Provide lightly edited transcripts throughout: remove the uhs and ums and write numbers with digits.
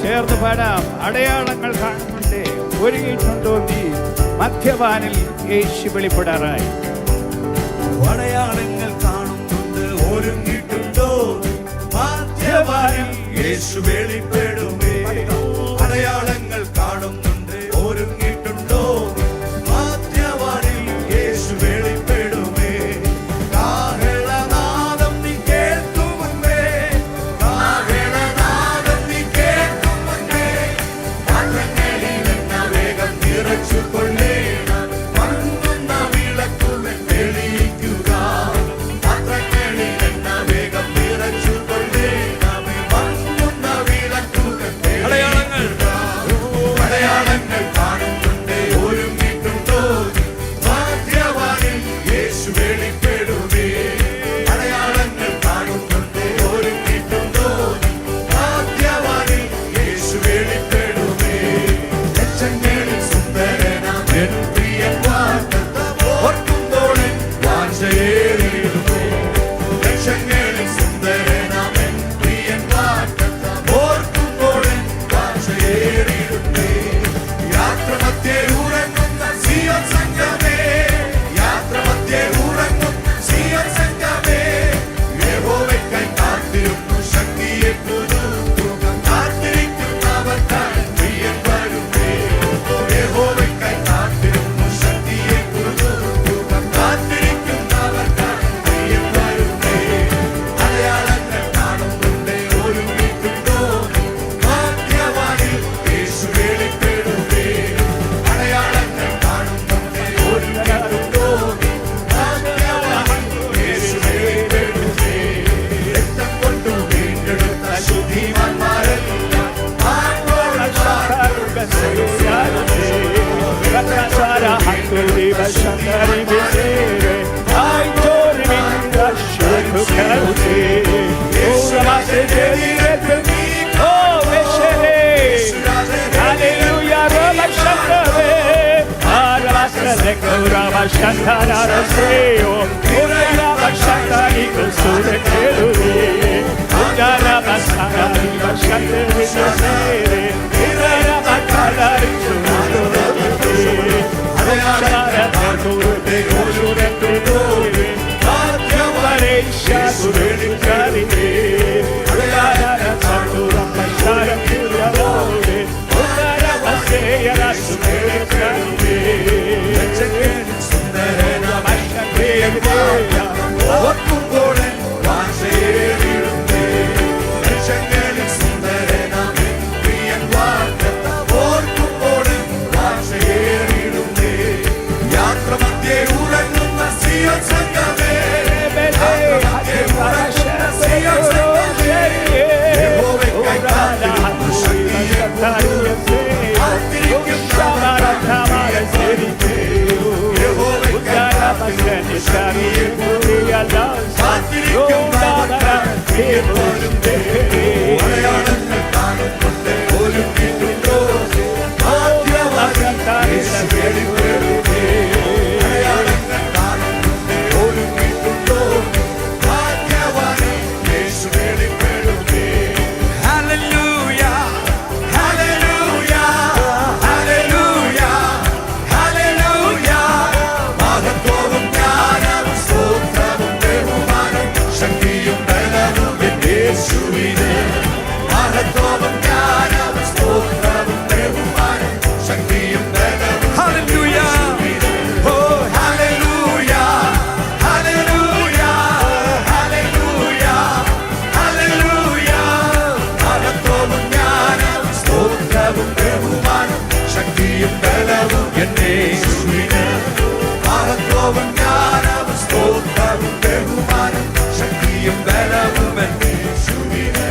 ചേർന്ന് പാടാം. അടയാളങ്ങൾ കാണുന്നുണ്ട്, ഒരുങ്ങിയിട്ടുണ്ടോ നീ? മധ്യവാനിൽ യേശു വെളിപ്പെടാറായി. അടയാളങ്ങൾ കാണുന്നുണ്ട്, ഒരുങ്ങിയിട്ടുണ്ടോ? മധ്യവാനിൽ യേശു വെളിപ്പെടുമേ. അടയാളങ്ങൾ കാണുന്നുണ്ട്, ഒരുങ്ങിയിട്ടുണ്ടോ? മധ്യവാനിൽ യേശു വെളിപ്പെടുമേ. കാഹളനാദം നീ കേൾക്കും മുൻപേ, കാഹളനാദം നീ കേൾക്കും മുൻപേ, പാത്രങ്ങളിൽ എണ്ണ വേഗം നിറച്ചുകൊള്ളേണം. മങ്ങുന്ന വിളക്കുകൾ തെളിയിക്കുക, പാത്രങ്ങളിൽ എണ്ണ വേഗം നിറച്ചുകൊള്ളേണം. മങ്ങുന്ന വിളക്കുകൾ തെളിയിക്കുക. അടയാളങ്ങൾ കാണുന്നുണ്ട്, ഒരുങ്ങിയിട്ടുണ്ടോ? മധ്യവാനിൽ യേശു വെളിപ്പെടുമേ. അടയാളങ്ങൾ കാണുന്നുണ്ട്, ഒരുങ്ങിയിട്ടുണ്ടോ? മധ്യവാനിൽ യേശു വെളിപ്പെടുമേ. ലക്ഷങ്ങളിൽ സുന്ദരനാം എൻ പ്രിയൻ വാഗ്ദത്തം ഓർക്കുമ്പോൾ എൻ വാഞ്ചയേറിയിടുന്നു. ലക്ഷങ്ങളിൽ സുന്ദരനാം എൻ പ്രിയൻ വാഗ്ദത്തം ഓർക്കുമ്പോൾ എൻ വാഞ്ചയേറിയിടുന്നു. യാത്രമധ്യേ ഉറങ്ങുന്ന സിയോൻ സംഘമേ, യാത്രമധ്യേ ഉറങ്ങുന്ന സിയോൻ സംഘമേ, യഹോവയ്ക്കായി കാത്തിരുന്നു ശക്തിയെ പുതുക്കുക. കാത്തിരിക്കുന്നവർക്കായി പ്രിയൻ വരുമേ. യഹോവയ്ക്കായി കാത്തിരുന്നു ശക്തിയെ പുതുക്കുക. കാത്തിരിക്കുന്നവർക്കായി പ്രിയൻ വരുമേ. അടയാളങ്ങൾ കാണുന്നുണ്ട്, ഒരുങ്ങിയിട്ടുണ്ടോ? മധ്യവാനിൽ യേശു വെളിപ്പെടുമേ. അടയാളങ്ങൾ കാണുന്നുണ്ട്, ഒരുങ്ങിയിട്ടുണ്ടോ? മധ്യവാനിൽ യേശു വെളിപ്പെടുമേ. രക്തം കൊണ്ടു വീണ്ടെടുത്ത ശുദ്ധിമാന്മാരെല്ലാം ആൺപോളം ഓർക്കുമ്പോൾ എൻ വാഞ്ചയേറിയിടുന്നേ. ലക്ഷങ്ങളിൽ സുന്ദരനാം എൻ പ്രിയൻ വാഗ്ദത്തം ഓർക്കുമ്പോൾ എൻ വാഞ്ചയേറിയിടുന്നേ. യാത്രമധ്യേ ഉറങ്ങുന്ന സിയോൻ സംഘമേ, യാത്രമധ്യേ ഉറങ്ങുന്ന സിയോൻ സംഘമേ, യഹോവയ്ക്കായി കാത്തിരുന്നു ശക്തിയെ പുതുക്കുക. കാത്തിരിക്കുന്നവർക്കായി പ്രിയൻ വരുമേ. യഹോവയ്ക്കായി കാത്തിരുന്നു ശക്തിയെ പുതുക്കുക. കാത്തിരിക്കുന്നവർക്കായി പ്രിയൻ വരുമേ. അടയാളങ്ങൾ കാണുന്നുണ്ട്, ഒരുങ്ങിയിട്ടുണ്ടോ? മധ്യവാനിൽ യേശു വെളിപ്പെടുമേ. അടയാളങ്ങൾ കാണുന്നുണ്ട്, ഒരുങ്ങിയിട്ടുണ്ടോ? മധ്യവാനിൽ യേശു വെളിപ്പെടുമേ. Hallelujah, hallelujah, hallelujah, hallelujah. മഹത്വവും ജ്ഞാനവും സ്തോത്രവും ബഹുമാനവും ശക്തിയും ബലവും എൻ യേശുവിന്. മഹത്വവും ജ്ഞാനവും സ്തോത്രവും ബഹുമാനവും ശക്തിയും ബലവും ഹല്ലേലൂയ. ഓ ഹല്ലേലൂയ, ഹല്ലേലൂയ, ഹല്ലേലൂയ, ഹല്ലേലൂയ. മഹത്വവും ജ്ഞാനവും സ്തോത്രവും ബഹുമാനവും ശക്തിയും ബലവും എൻ യേശുവിന്. മഹത്വവും ജ്ഞാനവും സ്തോത്രവും ബഹുമാനവും ശക്തിയും ബലവും എൻ യേശുവിന്.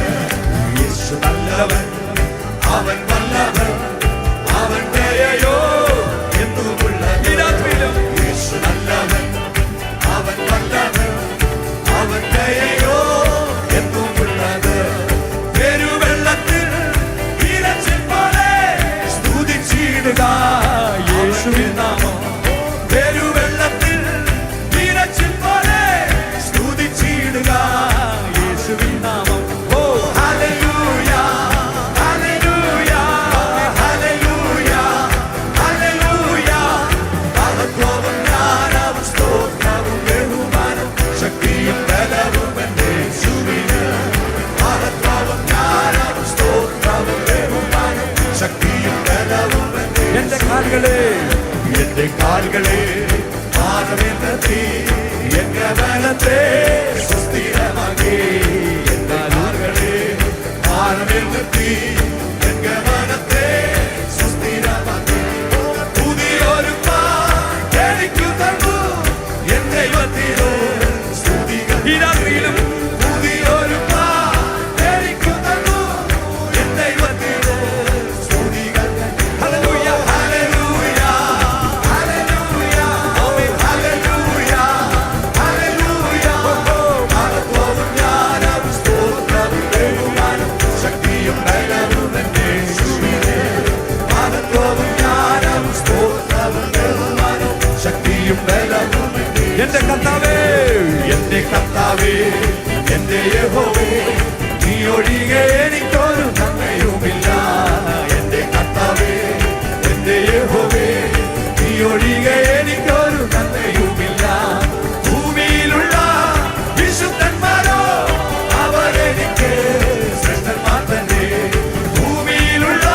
യേശു നല്ലവൻ, അവൻ വല്ലവൻ, അവൻ ദയയോ എന്നുമുള്ള ദിനത്തിലും. യേശു നല്ലവൻ, അവൻ വല്ലവൻ, അവൻ ദയയോ എന്നുമുള്ളത്. പെരുവെള്ളത്തിൽ ഇരച്ചിൽ പോലെ സ്തുതിച്ചിടുക യേശുവിൻ നാമം. പെരുവെള്ളത്തിൽ ഇരച്ചിൽ പോലെ സ്തുതിച്ചിടുക യേശുവിൻ നാമം. ഓ ഹല്ലേലൂയ, കാലുകളെ മാനമെത്തി എന്റെ മനത്തെ സുസ്ഥിരമാക്കി എന്റെ കാലുകളെ മാനമെത്തി എന്റെ മനത്തെ സുസ്ഥിരമാക്കി പുതിയൊരു എനിക്ക് തന്നു എൻ ദൈവത്തിനു സ്തുതികൾ ഈ രാത്രിയിലും പുതിയൊരു എനിക്ക് തന്നു എൻ ദൈവത്തിനു സ്തുതികൾ hallelujah hallelujah hallelujah hallelujah hallelujah മഹത്വവും ജ്ഞാനവും സ്തോത്രവും ബഹുമാനവും ശക്തിയും ബലവും എന്റെ യേശുവിനെ മഹത്വവും ജ്ഞാനവും സ്തോത്രവും ബഹുമാനവും ശക്തിയും ബലവും എന്റെ കർത്താവേ എന്റെ കർത്താവേ എന്റെ യഹോവേ നീ ഒഴികെ എനിക്കൊരു നന്മയുമില്ല എന്റെ കർത്താവേ എന്റെ യഹോവേ നീ ഒഴികെ എനിക്കൊരു നന്മയുമില്ല ഭൂമിയിലുള്ള വിശുദ്ധന്മാരോ അവരെനിക്ക് ശ്രേഷ്ഠന്മാർ തന്നെ ഭൂമിയിലുള്ള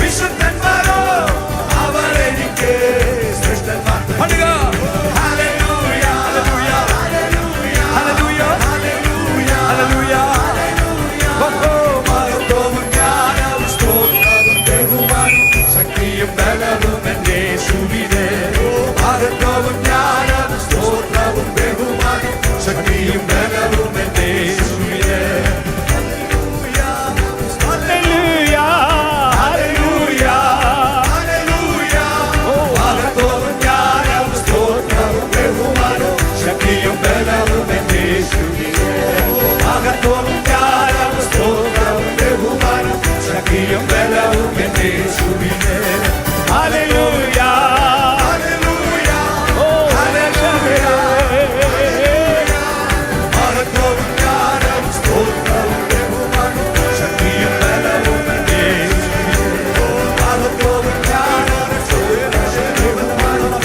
വിശുദ്ധന്മാരോ അവരെനിക്ക് ശ്രേഷ്ഠന്മാർ തന്നെ ബലവും എന്റെ യേശുവിനെ മഹത്വവും ജ്ഞാനവും സ്തോത്രവും ബഹുമാനവും ശക്തിയും ബലവും എന്റെ യേശുവിനെ ഹല്ലേലൂയ ഹല്ലേലൂയ ഹല്ലേലൂയ മഹത്വവും ജ്ഞാനവും സ്തോത്രവും ബഹുമാനവും ശക്തിയും ബലവും എന്റെ യേശുവിനെ മഹത്വവും ജ്ഞാനവും സ്തോത്രവും ബഹുമാനവും ശക്തിയും ബലവും എന്റെ യേശുവിനെ Hallelujah, hallelujah, oh hallelujah. Marathon yaram stotram behumanam shakiyam belavum ende marathon yaram stotram behumanam